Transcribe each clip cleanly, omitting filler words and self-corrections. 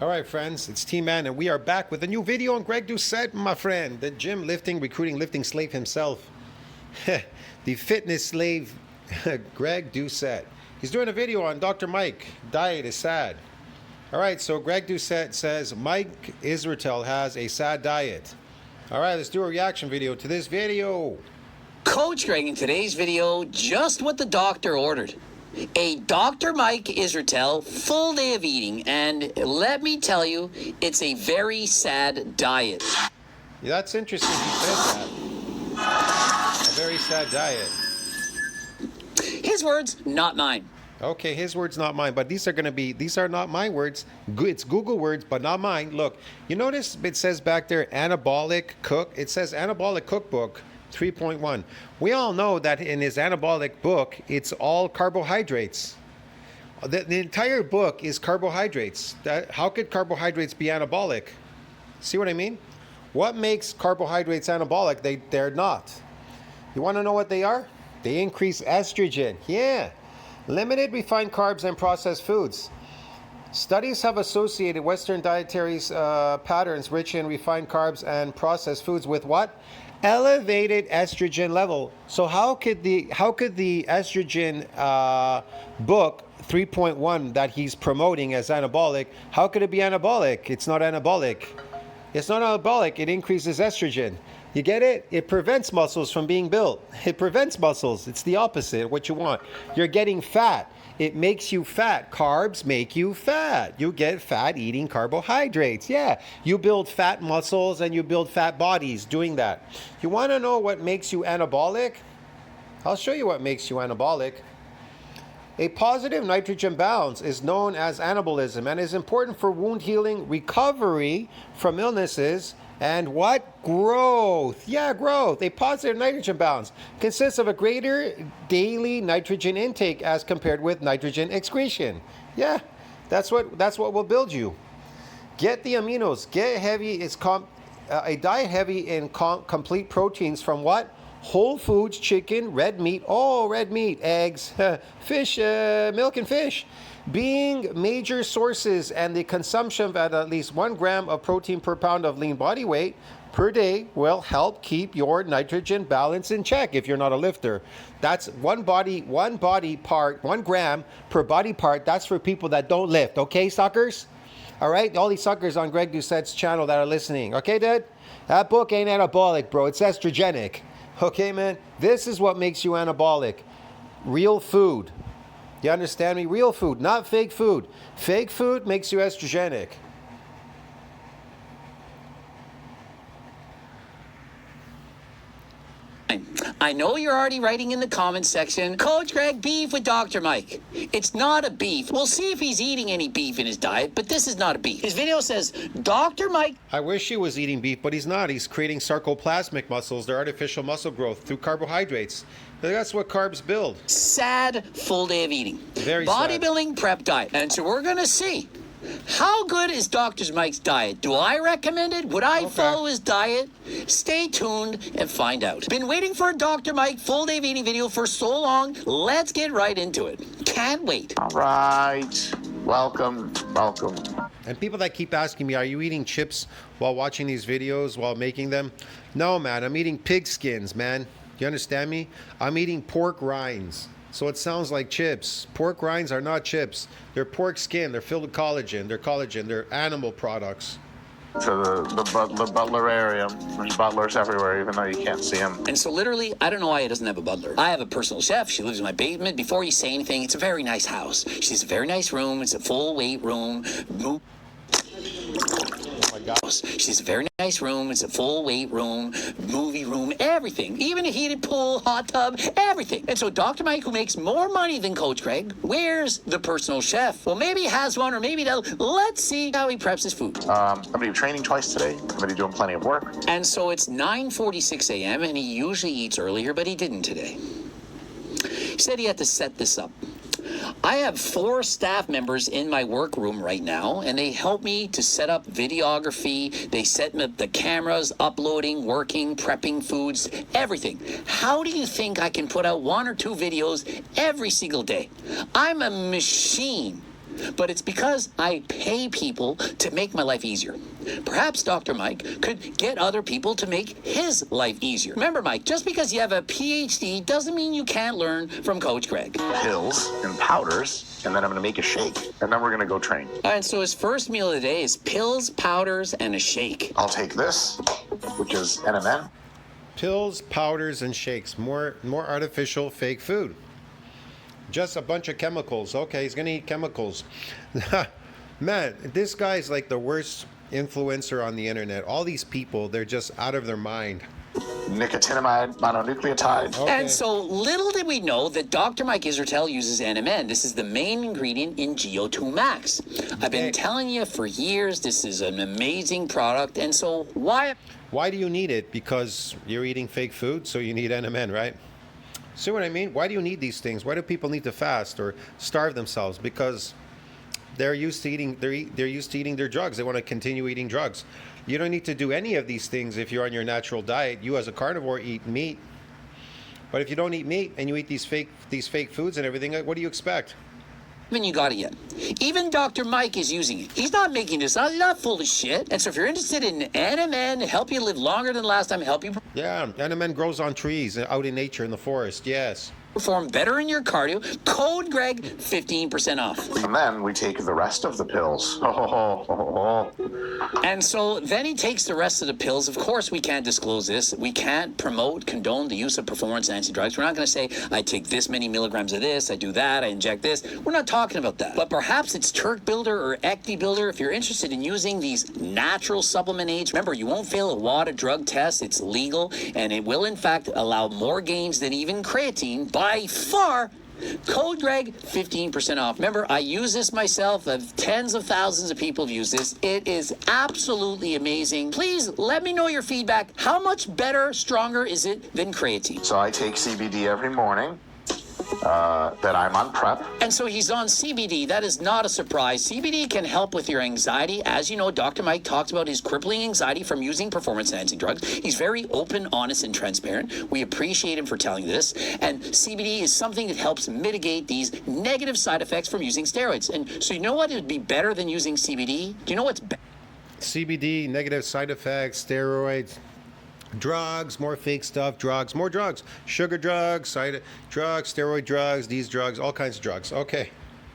All right, friends, it's T-Man, and we are back with a new video on Greg Doucette, my friend, the gym lifting, recruiting, lifting slave himself. The fitness slave, Greg Doucette. He's doing a video on Dr. Mike. Diet is sad. All right, so Greg Doucette says Mike Isreatel has a sad diet. All right, let's do a reaction video to this video. Coach Greg in today's video, just what the doctor ordered. A Dr. Mike Isreatel full day of eating, and let me tell you, it's a very sad diet. Yeah, that's interesting he said that. A very sad diet. His words, not mine. Okay, his words, not mine, but these are not my words. It's Google words, but not mine. Look, you notice it says back there, anabolic cook. It says anabolic cookbook 3.1. We all know that in his anabolic book, it's all carbohydrates. The entire book is carbohydrates. How could carbohydrates be anabolic? See what I mean? What makes carbohydrates anabolic? They're not. You want to know what they are? They increase estrogen. Yeah. Limited refined carbs and processed foods. Studies have associated Western dietary patterns rich in refined carbs and processed foods with what? Elevated estrogen level. So how could the estrogen book 3.1 that he's promoting as anabolic, how could it be anabolic? It's not anabolic. It's not anabolic. It increases estrogen. You get it? It prevents muscles from being built. It prevents muscles. It's the opposite of what you want. You're getting fat. It makes you fat. Carbs make you fat. You get fat eating carbohydrates. Yeah, you build fat muscles and you build fat bodies doing that. You want to know what makes you anabolic? I'll show you what makes you anabolic. A positive nitrogen balance is known as anabolism and is important for wound healing, recovery from illnesses, and what? Growth. Yeah, growth. A positive nitrogen balance consists of a greater daily nitrogen intake as compared with nitrogen excretion. Yeah, that's what will build you. Get the aminos. Get heavy. A diet heavy in complete proteins from what? Whole foods, chicken, red meat, eggs, fish, milk and fish, being major sources, and the consumption of at least 1 gram of protein per pound of lean body weight per day will help keep your nitrogen balance in check if you're not a lifter. That's one body part, 1 gram per body part. That's for people that don't lift. Okay, suckers? All right, all these suckers on Greg Doucette's channel that are listening. Okay, Dad? That book ain't anabolic, bro. It's estrogenic. Okay, man, this is what makes you anabolic. Real food. You understand me? Real food, not fake food. Fake food makes you estrogenic. I know you're already writing in the comments section, Coach Greg, beef with Dr. Mike. It's not a beef. We'll see if he's eating any beef in his diet, but this is not a beef. His video says, Dr. Mike. I wish he was eating beef, but he's not. He's creating sarcoplasmic muscles. They're artificial muscle growth through carbohydrates. That's what carbs build. Sad full day of eating. Very sad. Bodybuilding prep diet. And so we're going to see. How good is Dr. Mike's diet? Do I recommend it? Would I follow his diet? Stay tuned and find out. Been waiting for a Dr. Mike full day of eating video for so long. Let's get right into it. Can't wait. All right. Welcome. And people that keep asking me, are you eating chips while watching these videos, while making them? No, man. I'm eating pig skins, man. You understand me? I'm eating pork rinds. So it sounds like chips. Pork rinds are not chips. They're pork skin. They're filled with collagen. They're animal products. To the butler area. There's butlers everywhere, even though you can't see them. And so literally, I don't know why he doesn't have a butler. I have a personal chef. She lives in my basement. Before you say anything, it's a very nice house. She has a very nice room. It's a full weight room. She has a very nice room. It's a full weight room, movie room, everything. Even a heated pool, hot tub, everything. And so Dr. Mike, who makes more money than Coach Greg, where's the personal chef? Well, maybe he has one, or maybe they'll. Let's see how he preps his food. I'm going to be training twice today. I'm going to be doing plenty of work. And so it's 9:46 a.m., and he usually eats earlier, but he didn't today. He said he had to set this up. I have 4 staff members in my workroom right now, and they help me to set up videography. They set up the cameras, uploading, working, prepping foods, everything. How do you think I can put out 1 or 2 videos every single day? I'm a machine. but it's because I pay people to make my life easier. Perhaps Dr. Mike could get other people to make his life easier. Remember, Mike, just because you have a PhD doesn't mean you can't learn from Coach Greg. Pills and powders, and then I'm going to make a shake, and then we're going to go train. And so his first meal of the day is pills, powders, and a shake. I'll take this, which is NMN. Pills, powders, and shakes. More artificial fake food. Just a bunch of chemicals. Okay, he's gonna eat chemicals. Man, this guy's like the worst influencer on the internet. All these people, they're just out of their mind. Nicotinamide mononucleotide. Okay. And so little did we know that Dr. Mike Isreatel uses NMN. This is the main ingredient in GO2 Max. I've been telling you for years this is an amazing product, and so why Why do you need it? Because you're eating fake food, so you need NMN, right? See what I mean? Why do you need these things? Why do people need to fast or starve themselves? Because they're used to eating. They're used to eating their drugs. They want to continue eating drugs. You don't need to do any of these things if you're on your natural diet. You, as a carnivore, eat meat. But if you don't eat meat and you eat these fake foods and everything, what do you expect? haven't you got it yet? Even Dr. Mike is using it. He's not making this up. He's not full of shit. And so if you're interested in NMN, help you live longer than last time, help you Yeah, NMN grows on trees out in nature in the forest. Yes. perform better in your cardio, code Greg 15% off. And then we take the rest of the pills. And so then he takes the rest of the pills. Of course, we can't disclose this. We can't condone the use of performance-enhancing drugs. We're not going to say, I take this many milligrams of this, I do that, I inject this. We're not talking about that. But perhaps it's Turk Builder or Ecti Builder. If you're interested in using these natural supplement aids, remember, you won't fail a WADA drug test. It's legal, and it will, in fact, allow more gains than even creatine by far. Code Greg 15% off. Remember, I use this myself. Tens of thousands of people have used this. It is absolutely amazing. Please let me know your feedback. How much better, stronger is it than creatine? So I take CBD every morning. That I'm on prep. And so he's on CBD. That is not a surprise. CBD can help with your anxiety. As you know, Dr. Mike talks about his crippling anxiety from using performance-enhancing drugs. He's very open, honest, and transparent. We appreciate him for telling this. And CBD is something that helps mitigate these negative side effects from using steroids. And so you know what would be better than using CBD? Do you know what's better? CBD, negative side effects, steroids, drugs, more fake stuff, drugs, more drugs, sugar drugs, drugs, steroid drugs, these drugs, all kinds of drugs. Okay.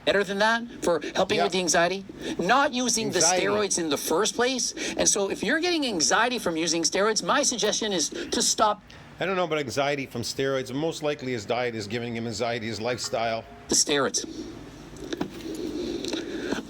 Better than that for helping with the anxiety? Not using Anxiety. the steroids in the first place. And so if you're getting anxiety from using steroids, my suggestion is to stop I don't know about anxiety from steroids. Most likely his diet is giving him anxiety, his lifestyle. the steroids.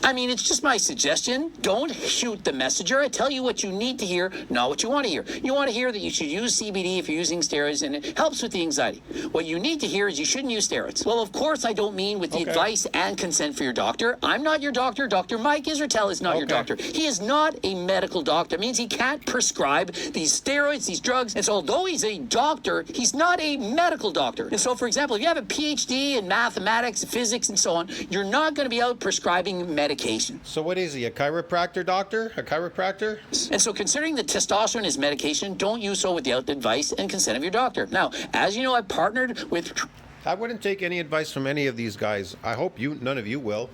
I mean, it's just my suggestion. Don't shoot the messenger. I tell you what you need to hear, not what you want to hear. You want to hear that you should use CBD if you're using steroids, and it helps with the anxiety. What you need to hear is you shouldn't use steroids. Well, of course, I don't mean with the advice and consent for your doctor. I'm not your doctor. Dr. Mike Isreatel is not your doctor. He is not a medical doctor. It means he can't prescribe these steroids, these drugs. And so although he's a doctor, he's not a medical doctor. And so, for example, if you have a PhD in mathematics, physics, and so on, you're not going to be out prescribing medication. So what is he, a chiropractor doctor? A chiropractor? And so considering that testosterone is medication, don't use so without advice and consent of your doctor. Now, as you know, I've partnered with... I wouldn't take any advice from any of these guys. I hope none of you will.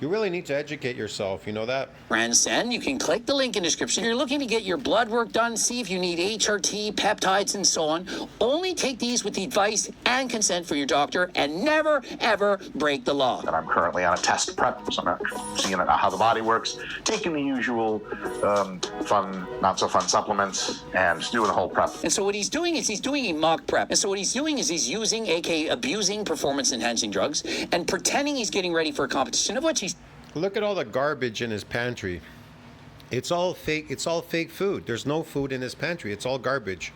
You really need to educate yourself, you know that? Transcend. You can click the link in the description. If you're looking to get your blood work done, see if you need HRT, peptides, and so on. Only take these with the advice and consent for your doctor, and never, ever break the law. And I'm currently on a test prep, so I'm seeing how the body works, taking the usual fun, not so fun supplements, and doing a whole prep. And so what he's doing is he's doing a mock prep. And so what he's doing is he's using, aka abusing performance-enhancing drugs, and pretending he's getting ready for a competition, of which he's... Look at all the garbage in his pantry. It's all fake. It's all fake food. There's no food in his pantry. It's all garbage.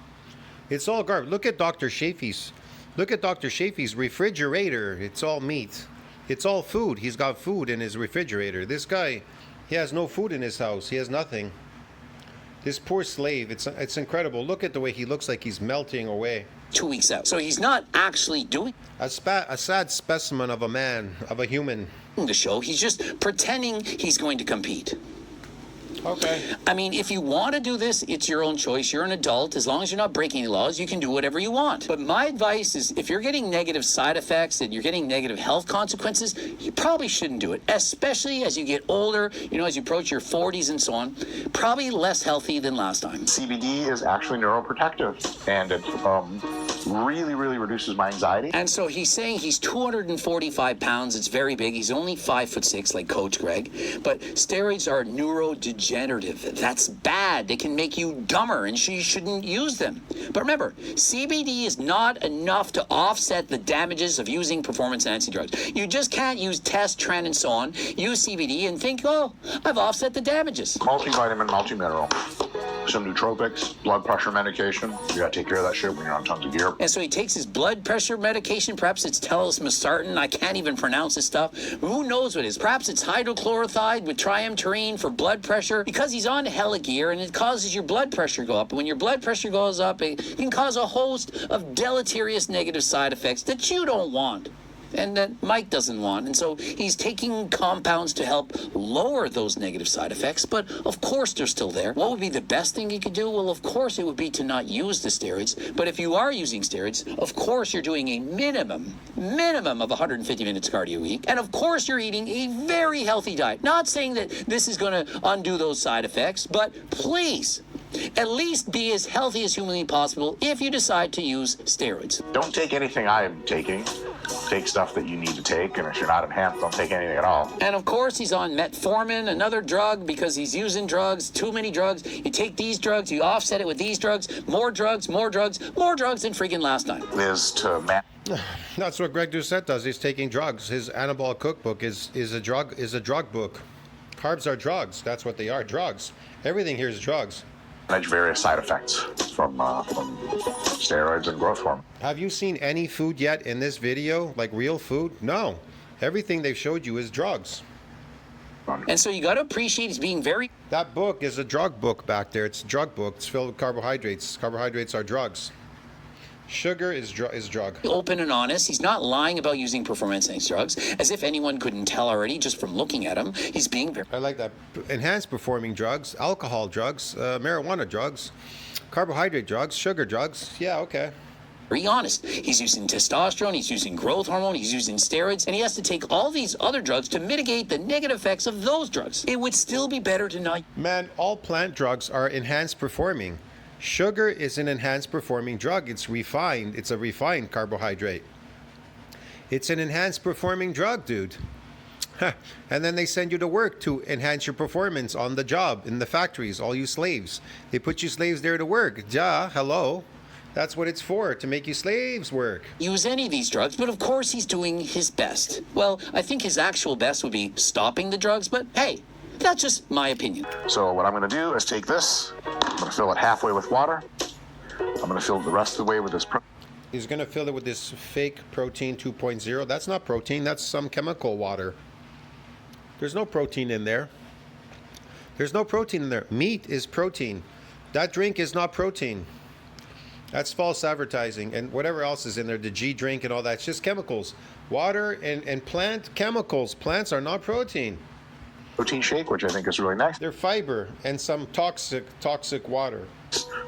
It's all garbage. Look at Dr. Shafee's. Look at Dr. Shafee's refrigerator. It's all meat. It's all food. He's got food in his refrigerator. This guy, he has no food in his house. He has nothing. This poor slave. It's incredible. Look at the way he looks like he's melting away. 2 weeks out. So he's not actually doing A sad specimen of a man, of a human. the show. He's just pretending he's going to compete. Okay. I mean, if you want to do this, it's your own choice. You're an adult. As long as you're not breaking any laws, you can do whatever you want. But my advice is if you're getting negative side effects and you're getting negative health consequences, you probably shouldn't do it, especially as you get older, as you approach your 40s and so on. Probably less healthy than last time. CBD is actually neuroprotective, and it really, really reduces my anxiety. And so he's saying he's 245 pounds. It's very big. He's only 5'6", like Coach Greg. But steroids are neurodegenerative. That's bad. They can make you dumber, and you shouldn't use them. But remember, CBD is not enough to offset the damages of using performance-enhancing drugs. You just can't use test, tren, and so on, use CBD and think, oh, I've offset the damages. Multivitamin, multimineral, some nootropics, blood pressure medication. You gotta take care of that shit when you're on tons of gear. And so he takes his blood pressure medication. Perhaps it's telmisartan. I can't even pronounce this stuff. Who knows what it is? Perhaps it's hydrochlorothiazide with triamterene for blood pressure, because he's on hella gear and it causes your blood pressure to go up. And when your blood pressure goes up, it can cause a host of deleterious negative side effects that you don't want and that Mike doesn't want. And so he's taking compounds to help lower those negative side effects, but of course they're still there. What would be the best thing you could do? Well, of course it would be to not use the steroids. But if you are using steroids, of course you're doing a minimum of 150 minutes cardio a week. And of course you're eating a very healthy diet. Not saying that this is going to undo those side effects, but please, at least be as healthy as humanly possible if you decide to use steroids. Don't take anything I'm taking. Take stuff that you need to take, and if you're not enhanced, don't take anything at all. And of course, he's on metformin, another drug, because he's using drugs, too many drugs. You take these drugs, you offset it with these drugs, more drugs than freaking last time. Is to That's what Greg Doucette does. He's taking drugs. His anabolic cookbook is a drug book. Carbs are drugs. That's what they are, drugs. Everything here is drugs. manage various side effects from steroids and growth hormone. Have you seen any food yet in this video, like real food? No. Everything they've showed you is drugs. And so you got to appreciate he's being very... That book is a drug book back there. It's a drug book. It's filled with carbohydrates. Carbohydrates are drugs. Sugar is drug. Open and honest. He's not lying about using performance-enhancing drugs, as if anyone couldn't tell already just from looking at him. He's being very... I like that. Enhanced performing drugs, alcohol drugs, marijuana drugs, carbohydrate drugs, sugar drugs. Yeah, okay. Very honest. He's using testosterone, he's using growth hormone, he's using steroids, and he has to take all these other drugs to mitigate the negative effects of those drugs. It would still be better to not... Man, all plant drugs are enhanced performing. Sugar is an enhanced performing drug. It's refined. It's a refined carbohydrate. It's an enhanced performing drug, dude. And then they send you to work to enhance your performance on the job, in the factories, all you slaves. They put you slaves there to work. Hello. That's what it's for, to make you slaves work. Use any of these drugs, but of course he's doing his best. Well, I think his actual best would be stopping the drugs, but hey, that's just my opinion. So what I'm going to do is take this, I'm going to fill it halfway with water. I'm going to fill the rest of the way with this. He's going to fill it with this fake protein 2.0. That's not protein, that's some chemical water. There's no protein in there. There's no protein in there. Meat is protein. That drink is not protein. That's false advertising. And whatever else is in there, the G drink and all that, it's just chemicals. Water and plant chemicals. Plants are not protein. Protein shake, which I think is really nice. They're fiber and some toxic water.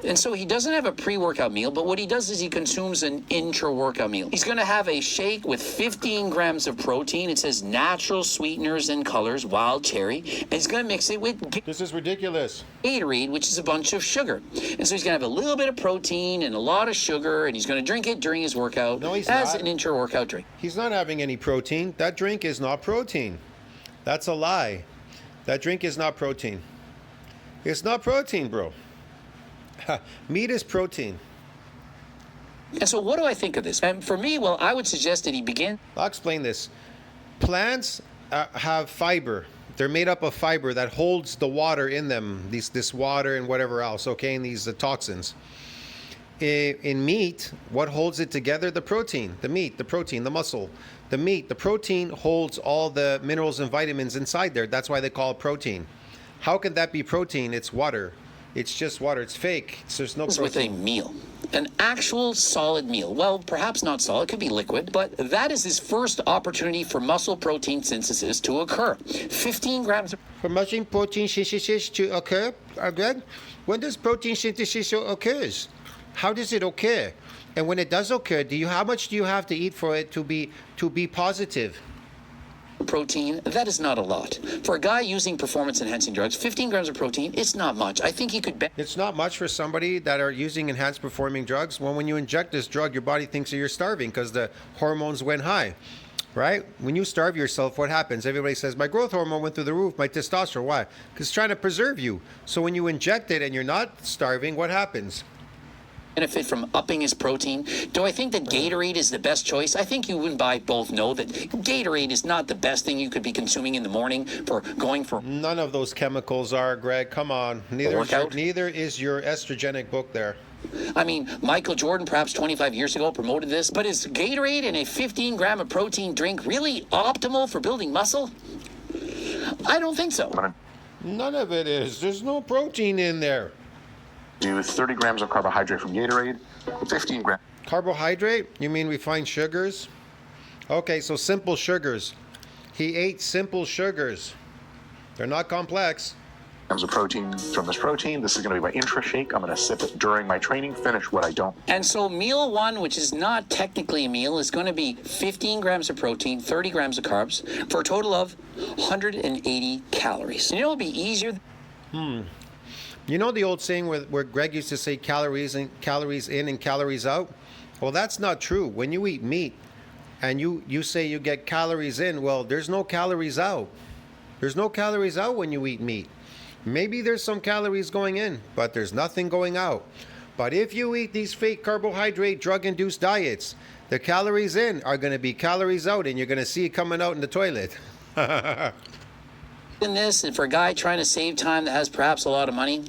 And so he doesn't have a pre-workout meal, but what he does is he consumes an intra-workout meal. He's going to have a shake with 15 grams of protein. It says natural sweeteners and colors, wild cherry. And he's going to mix it with This is ridiculous. Gatorade, which is a bunch of sugar. And so he's going to have a little bit of protein and a lot of sugar, and he's going to drink it during his workout as an intra-workout drink. He's not having any protein. That drink is not protein. That's a lie. That drink is not protein. It's not protein, bro. Meat is protein. And so what do I think of this? And for me, well, I would suggest that he begin. I'll explain this. Plants have fiber. They're made up of fiber that holds the water in them, this water and whatever else, okay, and these toxins. In meat, what holds it together? The protein, the meat, the protein, the muscle. The meat, the protein holds all the minerals and vitamins inside there. That's why they call it protein. How can that be protein? It's water. It's just water. It's fake. There's no with a protein. meal. An actual solid meal. Well, perhaps not solid, it could be liquid, but that is his first opportunity for muscle protein synthesis to occur. 15 grams of For muscle protein synthesis to occur, again, when does protein synthesis occurs? How does it occur? And when it does occur, how much do you have to eat for it to be positive? protein, that is not a lot. For a guy using performance-enhancing drugs, 15 grams of protein, it's not much. I think he could It's not much for somebody that are using enhanced performing drugs. Well, when you inject this drug, your body thinks that you're starving because the hormones went high, right? When you starve yourself, what happens? Everybody says, my growth hormone went through the roof, my testosterone. Why? Because it's trying to preserve you. So when you inject it and you're not starving, what happens? benefit from upping his protein. Do I think that Gatorade is the best choice? I think you and I both know that Gatorade is not the best thing you could be consuming in the morning for going for. None of those chemicals are, Greg. Come on. Neither is your estrogenic book there. I mean, Michael Jordan, perhaps 25 years ago, promoted this, but is Gatorade and a 15 gram of protein drink really optimal for building muscle? I don't think so. None of it is. There's no protein in there. Do 30 grams of carbohydrate from Gatorade, 15 grams. Carbohydrate? You mean refined sugars? Okay, so simple sugars. He ate simple sugars. They're not complex. Grams of protein from this protein. This is going to be my intra shake. I'm going to sip it during my training, finish what I don't. And so meal one, which is not technically a meal, is going to be 15 grams of protein, 30 grams of carbs, for a total of 180 calories. And it'll be easier. You know the old saying where Greg used to say calories in and calories out? Well, that's not true. When you eat meat and you say you get calories in, well, there's no calories out. There's no calories out when you eat meat. Maybe there's some calories going in, but there's nothing going out. But if you eat these fake carbohydrate drug-induced diets, the calories in are going to be calories out, and you're going to see it coming out in the toilet. In this, and for a guy trying to save time that has perhaps a lot of money,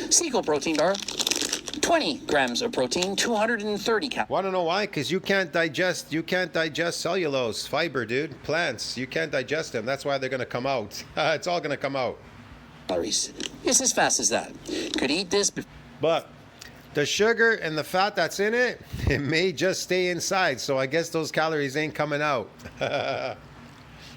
Sequel protein bar, 20 grams of protein, 230 calories. Want to know why? Because you can't digest cellulose, fiber, dude. Plants, you can't digest them. That's why they're going to come out. It's all going to come out. It's as fast as that. Could eat this. But the sugar and the fat that's in it, it may just stay inside. So I guess those calories ain't coming out. They're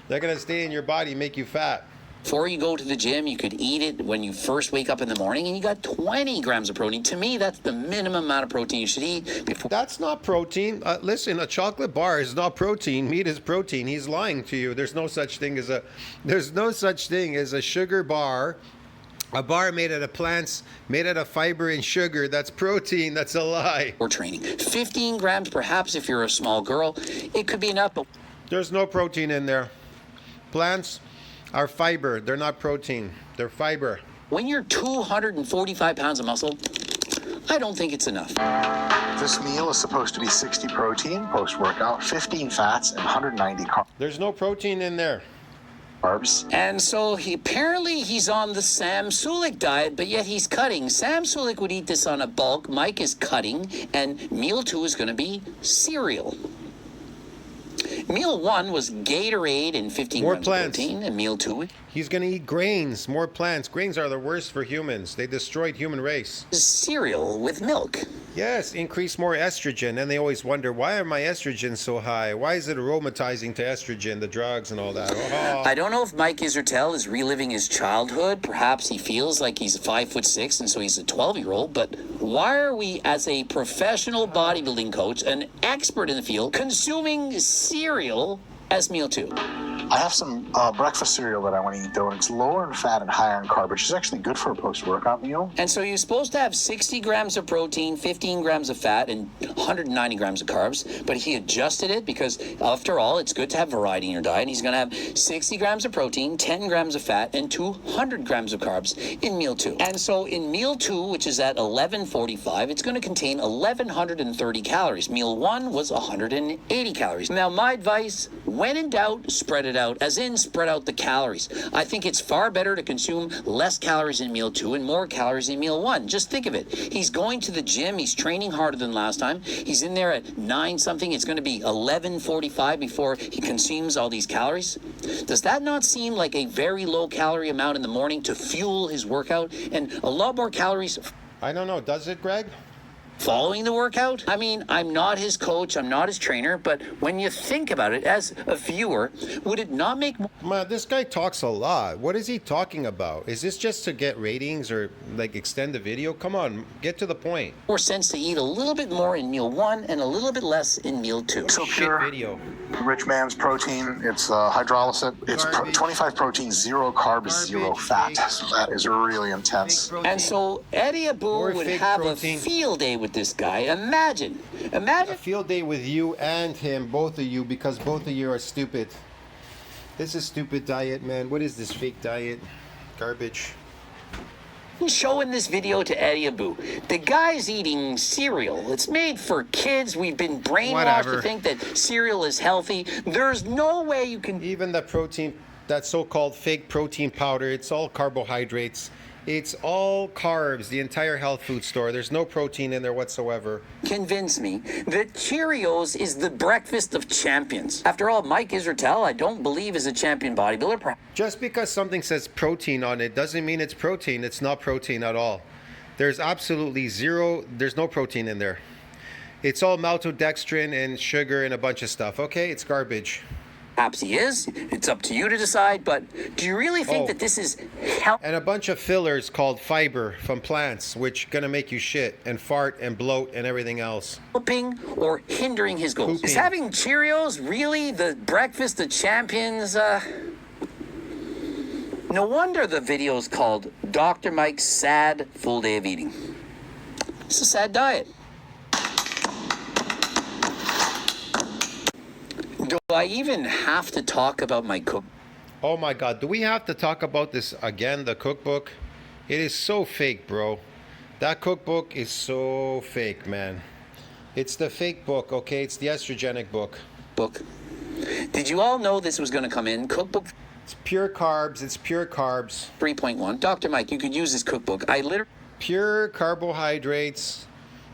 going to stay in your body, make you fat. Before you go to the gym, you could eat it when you first wake up in the morning, and you got 20 grams of protein. To me, that's the minimum amount of protein you should eat before. That's not protein. Listen, a chocolate bar is not protein. Meat is protein. He's lying to you. There's no such thing as a sugar bar. A bar made out of plants, made out of fiber and sugar. That's protein. That's a lie. Or training. 15 grams, perhaps, if you're a small girl. It could be enough, but There's no protein in there. Plants are fiber. They're not protein. They're fiber. when you're 245 pounds of muscle, I don't think it's enough. This meal is supposed to be 60 protein post-workout, 15 fats, and 190 There's no protein in there. carbs. And so he's on the Sam Sulik diet, but yet he's cutting. Sam Sulik would eat this on a bulk. Mike is cutting, and meal 2 is going to be cereal. Meal 1 was Gatorade and 15 More grams plants. of protein, and meal 2 He's going to eat grains, more plants. Grains are the worst for humans. They destroyed human race. is cereal with milk. Yes, increase more estrogen. And they always wonder, why are my estrogens so high? Why is it aromatizing to estrogen, the drugs and all that? Oh. I don't know if Mike Isreatel is reliving his childhood. Perhaps he feels like he's 5'6", and so he's a 12-year-old. But why are we, as a professional bodybuilding coach, an expert in the field, consuming cereal as meal 2? I have some breakfast cereal that I want to eat, though, and it's lower in fat and higher in carb, which is actually good for a post-workout meal. And so you're supposed to have 60 grams of protein, 15 grams of fat, and 190 grams of carbs. But he adjusted it because, after all, it's good to have variety in your diet. And he's going to have 60 grams of protein, 10 grams of fat, and 200 grams of carbs in meal 2. And so in meal 2, which is at 11:45, it's going to contain 1,130 calories. Meal 1 was 180 calories. Now, my advice, when in doubt, spread it it out, as in spread out the calories. I think it's far better to consume less calories in meal 2 and more calories in meal 1. Just think of it. He's going to the gym. He's training harder than last time. He's in there at 9 something. It's going to be 11:45 before he consumes all these calories. Does that not seem like a very low calorie amount in the morning to fuel his workout, and a lot more calories I don't know. Does it, Greg? following the workout? I mean, I'm not his coach, I'm not his trainer, but when you think about it as a viewer, would it not make Man, this guy talks a lot. What is he talking about? Is this just to get ratings or like extend the video? Come on, get to the point. more sense to eat a little bit more in meal 1 and a little bit less in meal 2? So Shit pure, video. rich man's protein. It's hydrolysis. It's Garbage. 25 protein, 0 carbs, 0 Garbage, fat. fake. So that is really intense. And so Eddie Abu Or would fake have protein. a field day with this guy. Imagine. A field day with you and him, both of you, because both of you are stupid. This is stupid diet, man. What is this fake diet? Garbage. showing this video to Eddie Abu. The guy's eating cereal. It's made for kids. We've been brainwashed Whatever. to think that cereal is healthy. There's no way you can. Even the protein, that so-called fake protein powder, it's all carbohydrates. It's all carbs, the entire health food store. There's no protein in there whatsoever. Convince me that Cheerios is the breakfast of champions. After all, Mike Isreatel, I don't believe, is a champion bodybuilder. Just because something says protein on it doesn't mean it's protein. It's not protein at all. There's absolutely zero, there's no protein in there. It's all maltodextrin and sugar and a bunch of stuff, okay? It's garbage. Perhaps he is. It's up to you to decide. But do you really think that this is And a bunch of fillers called fiber from plants, which gonna make you shit and fart and bloat and everything else. helping or hindering his goals? Pooping. Is having Cheerios really the breakfast of champions? No wonder the video's called Dr. Mike's Sad Full Day of Eating. It's a sad diet. Do I even have to talk about my cook? Oh my God, do we have to talk about this again, the cookbook? It is so fake, bro. That cookbook is so fake, man. It's the fake book, okay? It's the estrogenic book. Did you all know this was going to come in? Cookbook It's pure carbs, it's pure carbs. 3.1. Dr. Mike, you could use this cookbook. I literally Pure carbohydrates.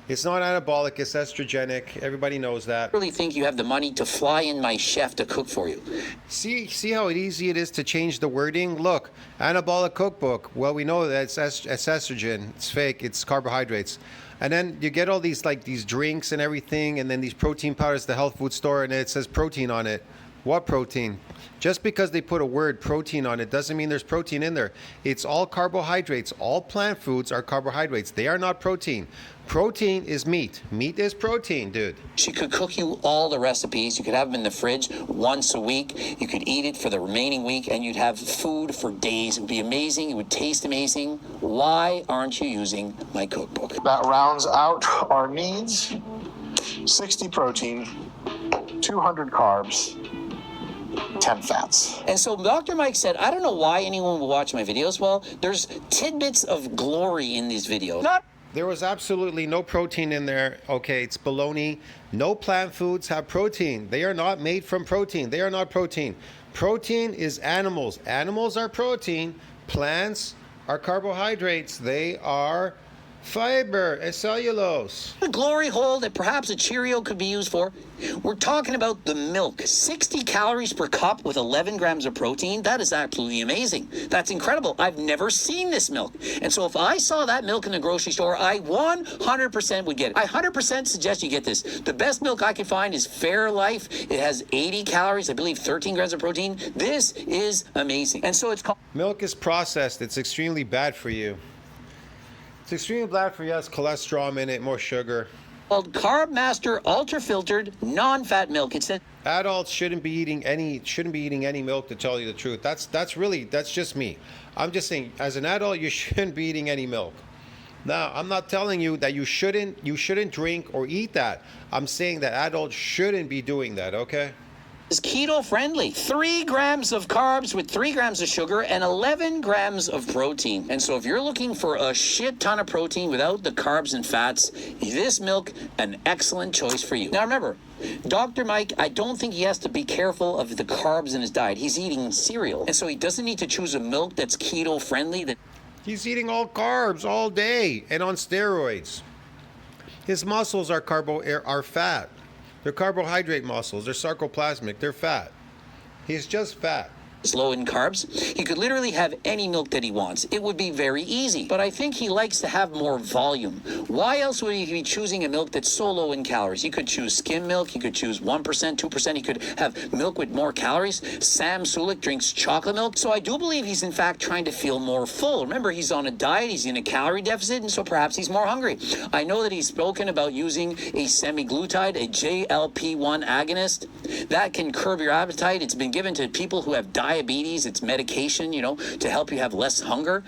It's not anabolic, it's estrogenic. Everybody knows that. think you have the money to fly in my chef to cook for you. See how easy it is to change the wording? Look, anabolic cookbook. Well, we know that it's estrogen. It's fake. It's carbohydrates. And then you get all these these drinks and everything, and then these protein powders at the health food store, and it says protein on it. What protein? Just because they put a word protein on it doesn't mean there's protein in there. It's all carbohydrates. All plant foods are carbohydrates. They are not protein. Protein is meat. Meat is protein, dude. She could cook you all the recipes. You could have them in the fridge once a week. You could eat it for the remaining week, and you'd have food for days. It would be amazing. It would taste amazing. Why aren't you using my cookbook? That rounds out our needs. 60 protein, 200 carbs, 10 fats. And so Dr. Mike said, I don't know why anyone will watch my videos. Well, there's tidbits of glory in these videos. There was absolutely no protein in there. Okay, it's baloney. No plant foods have protein. They are not made from protein. They are not protein. Protein is animals. Animals are protein. Plants are carbohydrates. They are fiber and cellulose. The glory hole that perhaps a Cheerio could be used for. We're talking about the milk. 60 calories per cup with 11 grams of protein. That is absolutely amazing. That's incredible. I've never seen this milk. And so if I saw that milk in the grocery store, I 100% would get it. I 100% suggest you get this. The best milk I can find is Fairlife. It has 80 calories, I believe 13 grams of protein. This is amazing. And so it's called Milk is processed. It's extremely bad for you. It's extremely bad for you. It has cholesterol in it, more sugar. Carb Master Ultra Filtered Non-Fat Milk. It says Adults shouldn't be eating any milk, to tell you the truth. That's just me. I'm just saying, as an adult, you shouldn't be eating any milk. Now, I'm not telling you that you shouldn't drink or eat that. I'm saying that adults shouldn't be doing that, okay? is keto friendly. 3 grams of carbs with 3 grams of sugar and 11 grams of protein. And so if you're looking for a shit ton of protein without the carbs and fats, this milk, an excellent choice for you. Now remember, Dr. Mike, I don't think he has to be careful of the carbs in his diet. He's eating cereal. And so he doesn't need to choose a milk that's keto friendly. He's eating all carbs all day and on steroids. His muscles are fat. They're carbohydrate muscles. They're sarcoplasmic. They're fat. He's just fat. Low in carbs. He could literally have any milk that he wants. It would be very easy. But I think he likes to have more volume. Why else would he be choosing a milk that's so low in calories? He could choose skim milk. He could choose 1%, 2%. He could have milk with more calories. Sam Sulek drinks chocolate milk. So I do believe he's in fact trying to feel more full. Remember, he's on a diet. He's in a calorie deficit, and so perhaps he's more hungry. I know that he's spoken about using a semaglutide, a GLP-1 agonist. That can curb your appetite. It's been given to people who have diabetes. It's medication, to help you have less hunger.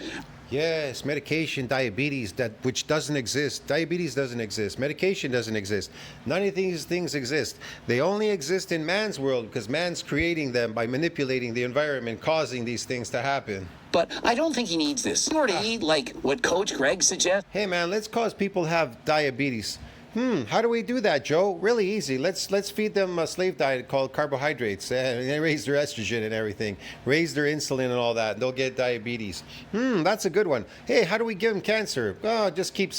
Yes, medication, diabetes, which doesn't exist. Diabetes doesn't exist. Medication doesn't exist. None of these things exist. They only exist in man's world because man's creating them by manipulating the environment, causing these things to happen. But I don't think he needs this. Or to eat like what Coach Greg suggests. Hey man, let's cause people to have diabetes. How do we do that, Joe? Really easy. Let's feed them a slave diet called carbohydrates and they raise their estrogen and everything, raise their insulin and all that, and they'll get diabetes. That's a good one. Hey, how do we give them cancer? Oh, just keep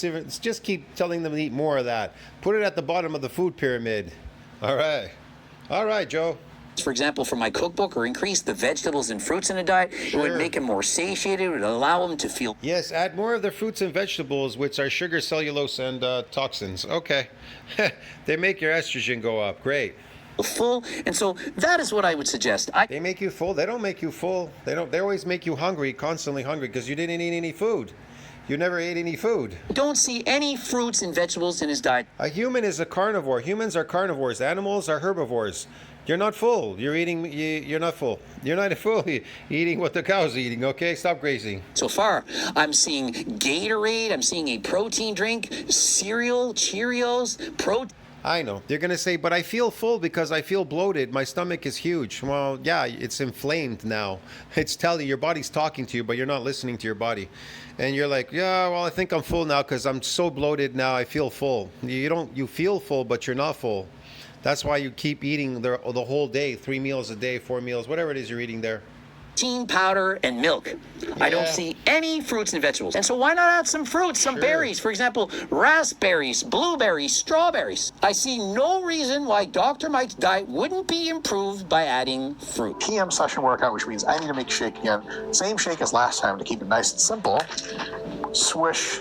telling them to eat more of that. Put it at the bottom of the food pyramid. All right, Joe. For example, for my cookbook, or increase the vegetables and fruits in a diet, It would make him more satiated. It would allow him to feel... Yes, add more of the fruits and vegetables, which are sugar, cellulose, and toxins. Okay. They make your estrogen go up. Great. Full, and so that is what I would suggest. They make you full. They don't make you full. They always make you hungry, constantly hungry, because you didn't eat any food. You never ate any food. Don't see any fruits and vegetables in his diet. A human is a carnivore. Humans are carnivores. Animals are herbivores. You're not full. You're not full. You're not full. You're eating what the cow's eating, okay? Stop grazing. So far, I'm seeing Gatorade. I'm seeing a protein drink, cereal, Cheerios, protein. I know. They're going to say, but I feel full because I feel bloated. My stomach is huge. Well, yeah, it's inflamed now. It's telling you, your body's talking to you, but you're not listening to your body. And you're like, yeah, well, I think I'm full now because I'm so bloated now. I feel full. You feel full, but you're not full. That's why you keep eating the whole day, 3 meals a day, 4 meals, whatever it is you're eating there. Protein powder and milk. Yeah. I don't see any fruits and vegetables. And so why not add some fruits, some berries? For example, raspberries, blueberries, strawberries. I see no reason why Dr. Mike's diet wouldn't be improved by adding fruit. PM session workout, which means I need to make shake again. Same shake as last time to keep it nice and simple. Swish.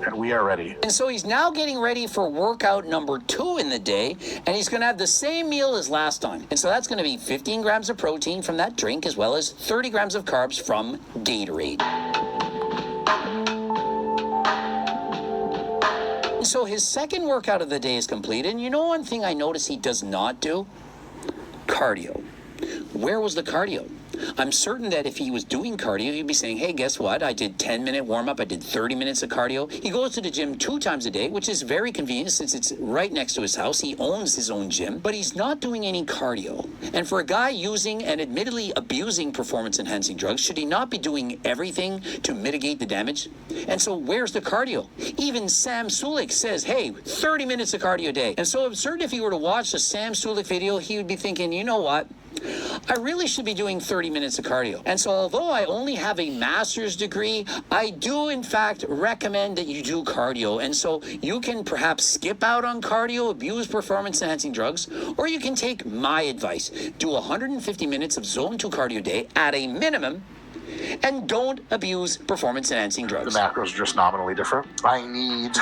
And we are ready. And so he's now getting ready for workout number 2 in the day, and he's going to have the same meal as last time. And so that's going to be 15 grams of protein from that drink, as well as 30 grams of carbs from Gatorade. And so his second workout of the day is completed, and you know one thing I notice he does not do? Cardio. Where was the cardio? I'm certain that if he was doing cardio, he'd be saying, hey, guess what? I did 10-minute warm-up. I did 30 minutes of cardio. He goes to the gym 2 times a day, which is very convenient since it's right next to his house. He owns his own gym, but he's not doing any cardio. And for a guy using and admittedly abusing performance-enhancing drugs, should he not be doing everything to mitigate the damage? And so where's the cardio? Even Sam Sulek says, hey, 30 minutes of cardio a day. And so I'm certain if he were to watch the Sam Sulek video, he would be thinking, you know what? I really should be doing 30 minutes of cardio. And so although I only have a master's degree, I do in fact recommend that you do cardio. And so you can perhaps skip out on cardio, abuse performance-enhancing drugs, or you can take my advice. Do 150 minutes of Zone 2 cardio a day at a minimum, and don't abuse performance-enhancing drugs. The macros are just nominally different. I need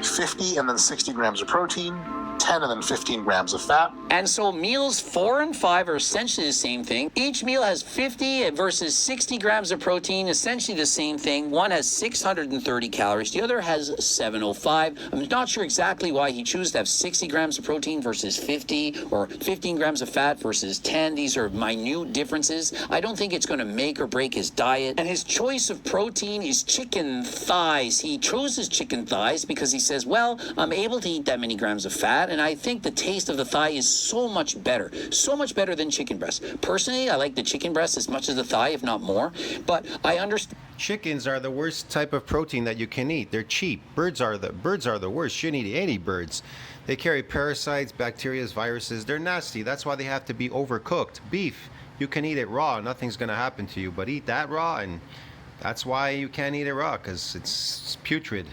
50 and then 60 grams of protein, 10 and then 15 grams of fat. And so meals 4 and 5 are essentially the same thing. Each meal has 50 versus 60 grams of protein, essentially the same thing. One has 630 calories. The other has 705. I'm not sure exactly why he chose to have 60 grams of protein versus 50 or 15 grams of fat versus 10. These are minute differences. I don't think it's going to make or break his diet. And his choice of protein is chicken thighs. He chooses chicken thighs because he says, well, I'm able to eat that many grams of fat, and I think the taste of the thigh is so much better than chicken breast. Personally, I like the chicken breast as much as the thigh, if not more, but I understand. Chickens are the worst type of protein that you can eat. They're cheap. Birds are the worst. You shouldn't eat any birds. They carry parasites, bacteria, viruses. They're nasty. That's why they have to be overcooked. Beef, you can eat it raw. Nothing's going to happen to you. But eat that raw, and that's why you can't eat it raw, because it's putrid.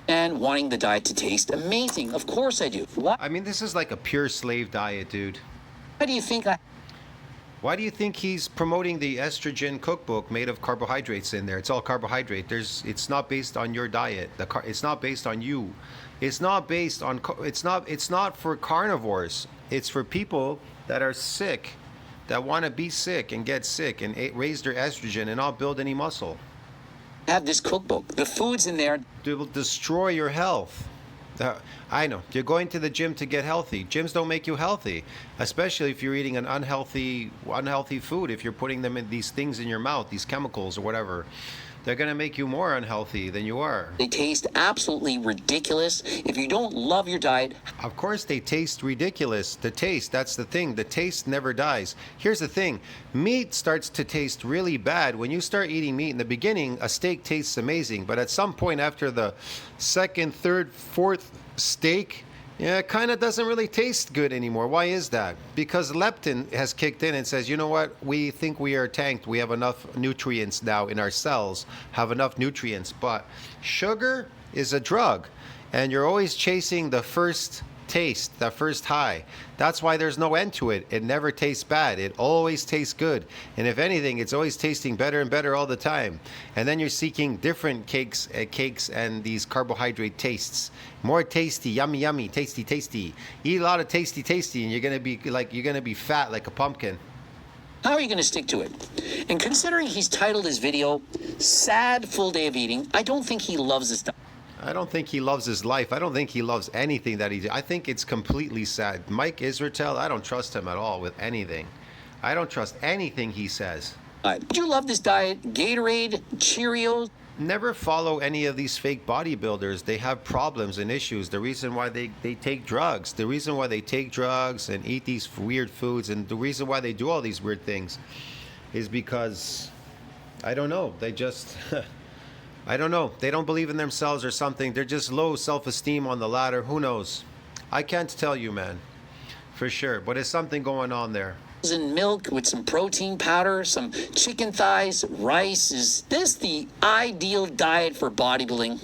And wanting the diet to taste amazing. Of course I do. Why? I mean, this is like a pure slave diet, dude. Why do you think Why do you think he's promoting the estrogen cookbook made of carbohydrates in there? It's all carbohydrate. It's not based on your diet. It's not based on you. It's not based on. It's not for carnivores. It's for people that are sick, that want to be sick and get sick and raise their estrogen and not build any muscle. have this cookbook? The foods in there. It will destroy your health. I know. You're going to the gym to get healthy. Gyms don't make you healthy, especially if you're eating an unhealthy food. If you're putting them in these things in your mouth, these chemicals or whatever, they're going to make you more unhealthy than you are. They taste absolutely ridiculous. If you don't love your diet. Of course they taste ridiculous. The taste, that's the thing. The taste never dies. Here's the thing. Meat starts to taste really bad. When you start eating meat in the beginning, a steak tastes amazing. But at some point after the second, third, fourth steak, it kind of doesn't really taste good anymore. Why is that? Because leptin has kicked in and says, you know what? We think we are tanked. We have enough nutrients now in our cells, have enough nutrients. But sugar is a drug, and you're always chasing the first taste, the first high. That's why there's no end to it. It never tastes bad. It always tastes good. And if anything, it's always tasting better and better all the time. And then you're seeking different cakes and these carbohydrate tastes. More tasty, yummy, yummy, tasty, tasty. Eat a lot of tasty, tasty, and you're gonna be fat like a pumpkin. How are you going to stick to it? And considering he's titled his video, Sad Full Day of Eating, I don't think he loves his diet. I don't think he loves his life. I don't think he loves anything that he does. I think it's completely sad. Mike Isreatel, I don't trust him at all with anything. I don't trust anything he says. Do you love this diet? Gatorade, Cheerios? Never follow any of these fake bodybuilders. They have problems and issues. The reason why they take drugs. The reason why they take drugs and eat these weird foods, and the reason why they do all these weird things is because, I don't know, they just... I don't know. They don't believe in themselves or something. They're just low self-esteem on the ladder. Who knows? I can't tell you, man. For sure. But there's something going on there. And milk with some protein powder, some chicken thighs, rice. Is this the ideal diet for bodybuilding?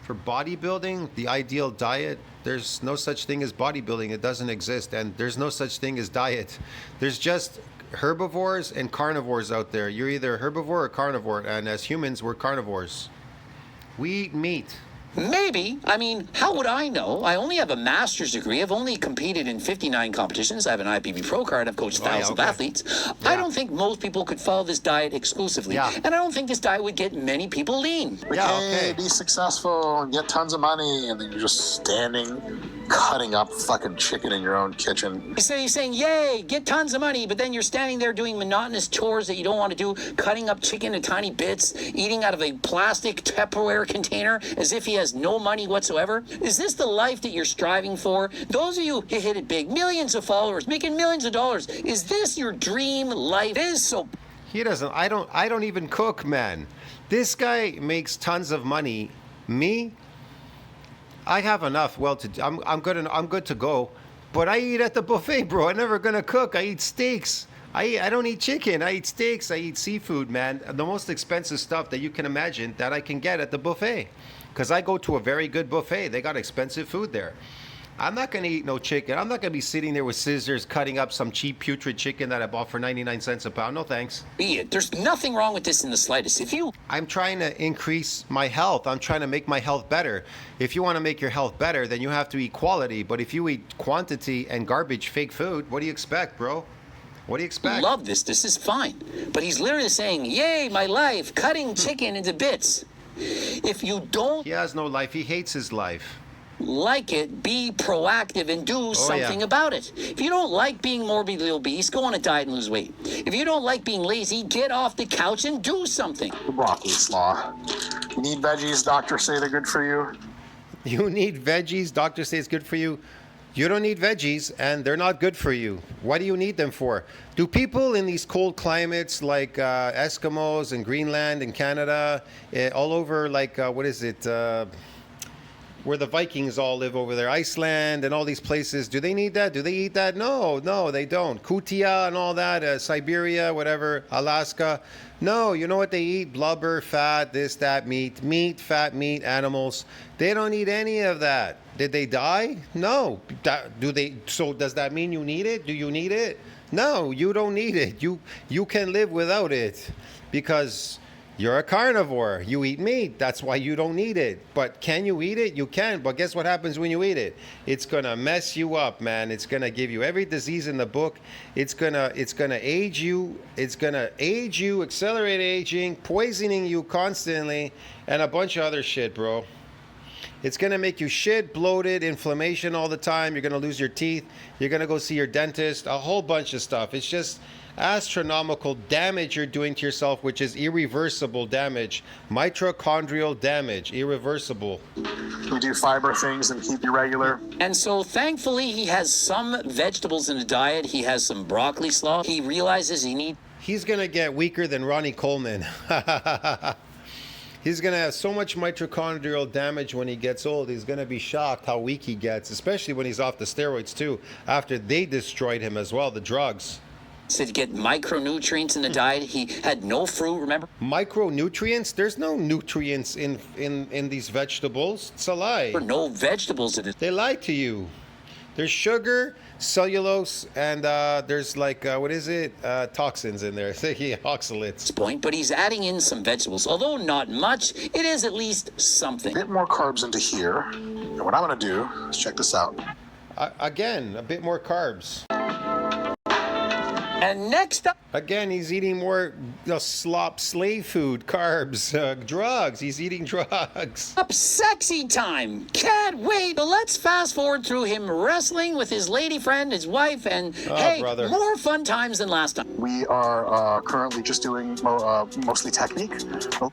For bodybuilding, the ideal diet, there's no such thing as bodybuilding. It doesn't exist. And there's no such thing as diet. There's just herbivores and carnivores out there. You're either herbivore or carnivore, and as humans, we're carnivores. We eat meat. Maybe. I mean, how would I know? I only have a master's degree. I've only competed in 59 competitions. I have an IPB Pro card. I've coached thousands of athletes. I don't think most people could follow this diet exclusively. And I don't think this diet would get many people lean. Be successful and get tons of money, and then you're just standing, cutting up fucking chicken in your own kitchen. You're saying, yay, get tons of money, but then you're standing there doing monotonous chores that you don't want to do, cutting up chicken in tiny bits, eating out of a plastic Tupperware container as if he has no money whatsoever. Is this the life that you're striving for? Those of you who hit it big, millions of followers, making millions of dollars, is this your dream life? It is so... He doesn't. I don't even cook, man. This guy makes tons of money. Me? I have enough. I'm good to go. But I eat at the buffet, bro. I'm never gonna cook. I eat steaks. I don't eat chicken. I eat steaks. I eat seafood, man. The most expensive stuff that you can imagine that I can get at the buffet. Because I go to a very good buffet. They got expensive food there. I'm not gonna eat no chicken. I'm not gonna be sitting there with scissors cutting up some cheap putrid chicken that I bought for 99 cents a pound. No thanks. There's nothing wrong with this in the slightest. I'm trying to increase my health. I'm trying to make my health better. If you want to make your health better, then you have to eat quality. But if you eat quantity and garbage, fake food, what do you expect, bro? What do you expect? Love this. This is fine. But he's literally saying, yay, my life, cutting chicken into bits. If you don't... He has no life. He hates his life. Like it, be proactive and do something about it. If you don't like being morbidly obese, go on a diet and lose weight. If you don't like being lazy, get off the couch and do something. Broccoli slaw. You need veggies, doctors say they're good for you. You need veggies, doctors say it's good for you. You don't need veggies, and they're not good for you. What do you need them for? Do people in these cold climates like Eskimos and Greenland and Canada, all over, like, what is it? Where the Vikings all live over there, Iceland and all these places, do they need that? Do they eat that? No, they don't. Kutia and all that, Siberia, whatever, Alaska. No, you know what they eat? Blubber, fat, this, that, meat, fat meat, animals. They don't eat any of that. Did they die? No. Do they? So does that mean you need it? Do you need it? No, you don't need it. You can live without it because you're a carnivore. You eat meat. That's why you don't need it. But can you eat it? You can. But guess what happens when you eat it? It's gonna mess you up, man. It's gonna give you every disease in the book. It's gonna age you. It's gonna age you, accelerate aging, poisoning you constantly, and a bunch of other shit, bro. It's going to make you shit, bloated, inflammation all the time. You're going to lose your teeth. You're going to go see your dentist, a whole bunch of stuff. It's just astronomical damage you're doing to yourself, which is irreversible damage. Mitochondrial damage, irreversible. We do fiber things and keep you regular. And so thankfully he has some vegetables in the diet. He has some broccoli slaw. He realizes He's going to get weaker than Ronnie Coleman. He's going to have so much mitochondrial damage when he gets old. He's going to be shocked how weak he gets, especially when he's off the steroids too, after they destroyed him as well, the drugs. to get micronutrients in the diet. He had no fruit, remember? Micronutrients? There's no nutrients in these vegetables. It's a lie. No vegetables in it. They lie to you. There's sugar, cellulose, and there's like, what is it? Toxins in there. Oxalates. Point, but he's adding in some vegetables. Although not much, it is at least something. A bit more carbs into here. And what I'm going to do is check this out. Again, a bit more carbs. And next up, again, he's eating more slop, slave food, carbs, drugs. He's eating drugs. up sexy time. Can't wait. But let's fast forward through him wrestling with his lady friend, his wife, and hey, brother. More fun times than last time. We are currently just doing mostly technique.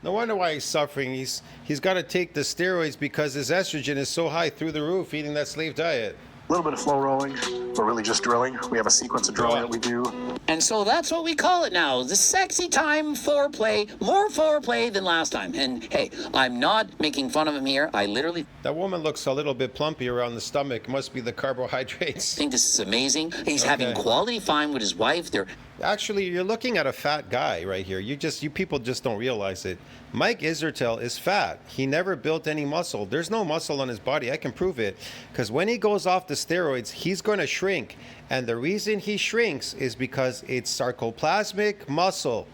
No wonder why he's suffering. He's got to take the steroids because his estrogen is so high through the roof eating that slave diet. A little bit of flow rolling, but really just drilling. We have a sequence of drilling that we do. And so that's what we call it now. The sexy time foreplay. More foreplay than last time. And hey, I'm not making fun of him here. I literally That woman looks a little bit plumpy around the stomach. Must be the carbohydrates. think this is amazing. He's having quality time with his wife. They're Actually, you're looking at a fat guy right here. You people just don't realize it. Mike Isreatel is fat. He never built any muscle. There's no muscle on his body. I can prove it. Because when he goes off the steroids, he's going to shrink. And the reason he shrinks is because it's sarcoplasmic muscle.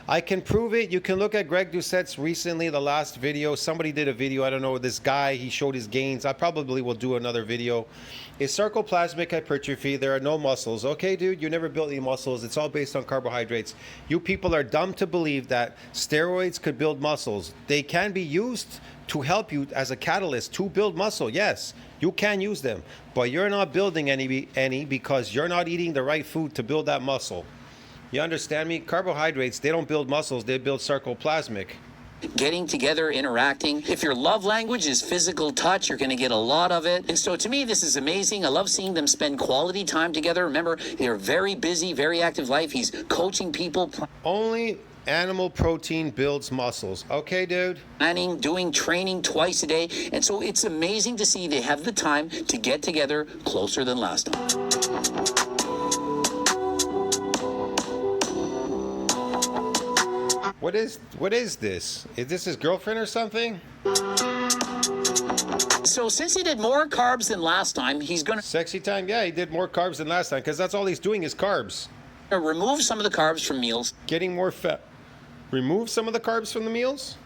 I can prove it. You can look at Greg Doucette's recently, the last video. Somebody did a video. I don't know, this guy, he showed his gains. I probably will do another video. It's sarcoplasmic hypertrophy. There are no muscles. Okay, dude, you never built any muscles. It's all based on carbohydrates. You people are dumb to believe that steroids could build muscles. They can be used to help you as a catalyst to build muscle. Yes, you can use them, but you're not building any because you're not eating the right food to build that muscle. You understand me? Carbohydrates, they don't build muscles, they build sarcoplasmic. getting together, interacting. If your love language is physical touch, you're going to get a lot of it. And so to me, this is amazing. I love seeing them spend quality time together. Remember, they're very busy, very active life. He's coaching people. Only animal protein builds muscles. Okay, dude? Planning, doing training twice a day. And so it's amazing to see they have the time to get together closer than last time. What is this? Is this his girlfriend or something? So since he did more carbs than last time, he's going to Sexy time? Yeah, he did more carbs than last time because that's all he's doing is carbs. remove some of the carbs from meals. Getting more fat. Remove some of the carbs from the meals?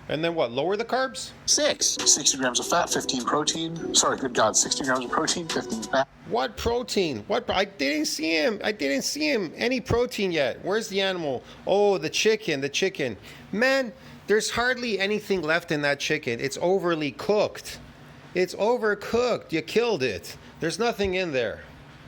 And then what? Lower the carbs? 6. 60 grams of fat, 15 protein. Sorry, good God, 60 grams of protein, 15 fat. What protein? I didn't see him any protein yet. Where's the animal? Oh, the chicken. Man, there's hardly anything left in that chicken. It's overly cooked. It's overcooked. You killed it. There's nothing in there.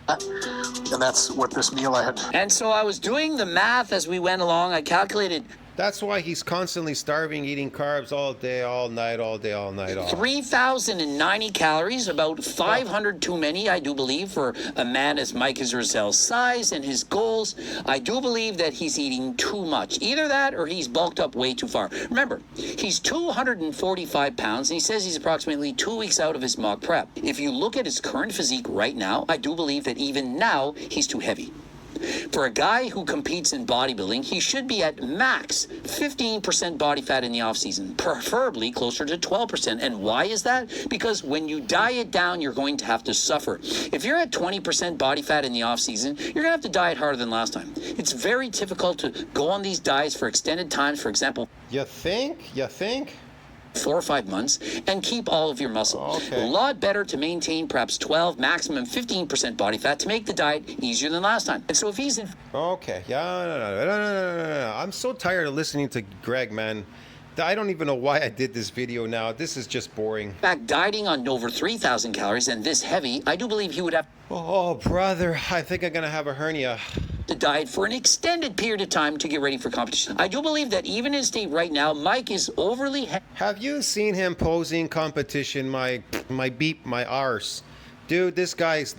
And that's what this meal I had. And so I was doing the math as we went along. I calculated That's why he's constantly starving, eating carbs all day, all night, all day, all night. 3,090 calories, about 500 too many, I do believe, for a man as Mike Isreatel's size and his goals. I do believe that he's eating too much. Either that or he's bulked up way too far. Remember, he's 245 pounds, and he says he's approximately 2 weeks out of his mock prep. If you look at his current physique right now, I do believe that even now, he's too heavy. For a guy who competes in bodybuilding, he should be at max 15% body fat in the off-season, preferably closer to 12%. And why is that? Because when you diet down, you're going to have to suffer. If you're at 20% body fat in the off-season, you're going to have to diet harder than last time. It's very difficult to go on these diets for extended times, for example. You think? 4 or 5 months, and keep all of your muscle. Okay. A lot better to maintain perhaps 12, maximum 15% body fat to make the diet easier than last time. And so if he's in Okay. Yeah. No. I'm so tired of listening to Greg, man. I don't even know why I did this video now. This is just boring. fact dieting on over 3,000 calories and this heavy, I do believe he would have Oh, brother. I think I'm going to have a hernia. to diet for an extended period of time to get ready for competition. I do believe that even in state right now, Mike is overly Have you seen him posing competition? My arse. Dude, this guy's...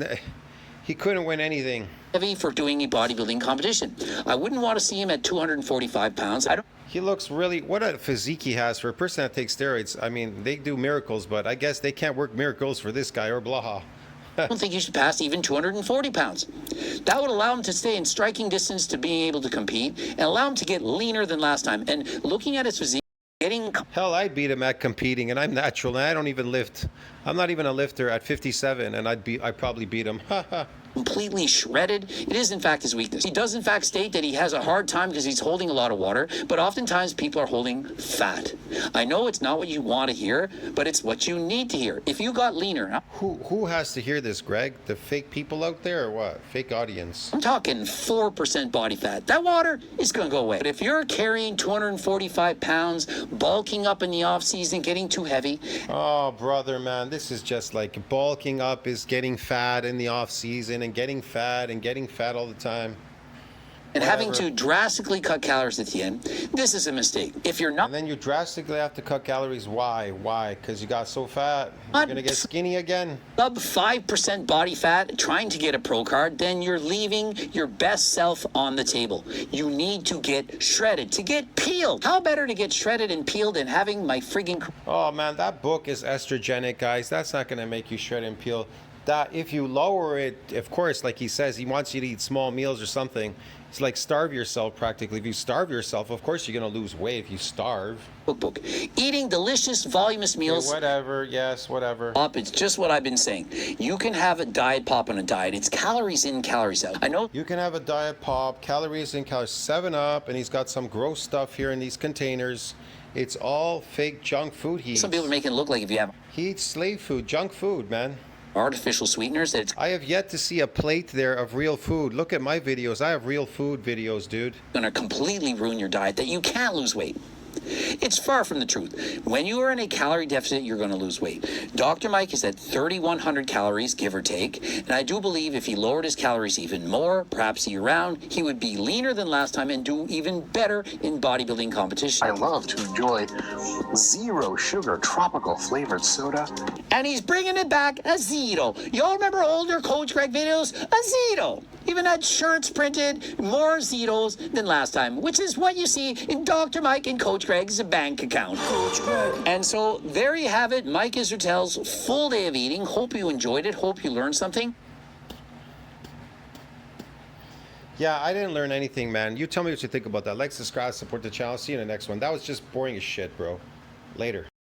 He couldn't win anything. heavy for doing a bodybuilding competition. I wouldn't want to see him at 245 pounds. I don't He looks really... What a physique he has for a person that takes steroids. I mean, they do miracles, but I guess they can't work miracles for this guy or blah. I don't think he should pass even 240 pounds. That would allow him to stay in striking distance to being able to compete and allow him to get leaner than last time. And looking at his physique, getting Hell, I'd beat him at competing, and I'm natural, and I don't even lift. I'm not even a lifter at 57, and I'd probably beat him. completely shredded, it is in fact his weakness. He does in fact state that he has a hard time because he's holding a lot of water, but oftentimes people are holding fat. I know it's not what you want to hear, but it's what you need to hear. If you got leaner, Who has to hear this, Greg? The fake people out there or what? Fake audience? I'm talking 4% body fat. That water is going to go away. But if you're carrying 245 pounds, bulking up in the off season, getting too heavy, Oh, brother, man, this is just like bulking up is getting fat in the off season and getting fat all the time. and having Whatever. to drastically cut calories at the end, this is a mistake. If you're not And then you drastically have to cut calories. Why? Because you got so fat. You're Not- going to get skinny again. sub 5% body fat trying to get a pro card, then you're leaving your best self on the table. You need to get shredded, to get peeled. How better to get shredded and peeled than having my friggin' Oh, man, that book is estrogenic, guys. That's not going to make you shred and peel. That if you lower it, of course, like he says, he wants you to eat small meals or something. It's like starve yourself practically. If you starve yourself, of course you're going to lose weight if you starve. cookbook. Eating delicious, voluminous meals. Whatever, yes, whatever. Up, it's just what I've been saying. You can have a diet pop on a diet. It's calories in, calories out. I know You can have a diet pop, calories in, calories 7-Up, and he's got some gross stuff here in these containers. It's all fake junk food he eats. some people make it look like if you have He eats slave food, junk food, man. artificial sweeteners that it's I have yet to see a plate there of real food. Look at my videos. I have real food videos, dude. going to completely ruin your diet, that you can't lose weight. It's far from the truth. When you are in a calorie deficit, you're going to lose weight. Dr. Mike is at 3,100 calories, give or take, and I do believe if he lowered his calories even more, perhaps year-round, he would be leaner than last time and do even better in bodybuilding competition. I love to enjoy zero sugar tropical flavored soda. And he's bringing it back a zero. Y'all remember older Coach Greg videos? A zero. Even had shirts printed, more zeros than last time, which is what you see in Dr. Mike and Coach Greg's bank account. Coach Greg. And so there you have it, Mike Isreatel's full day of eating. Hope you enjoyed it. Hope you learned something. Yeah, I didn't learn anything, man. You tell me what you think about that. Like, subscribe, support the channel. See you in the next one. That was just boring as shit, bro. Later.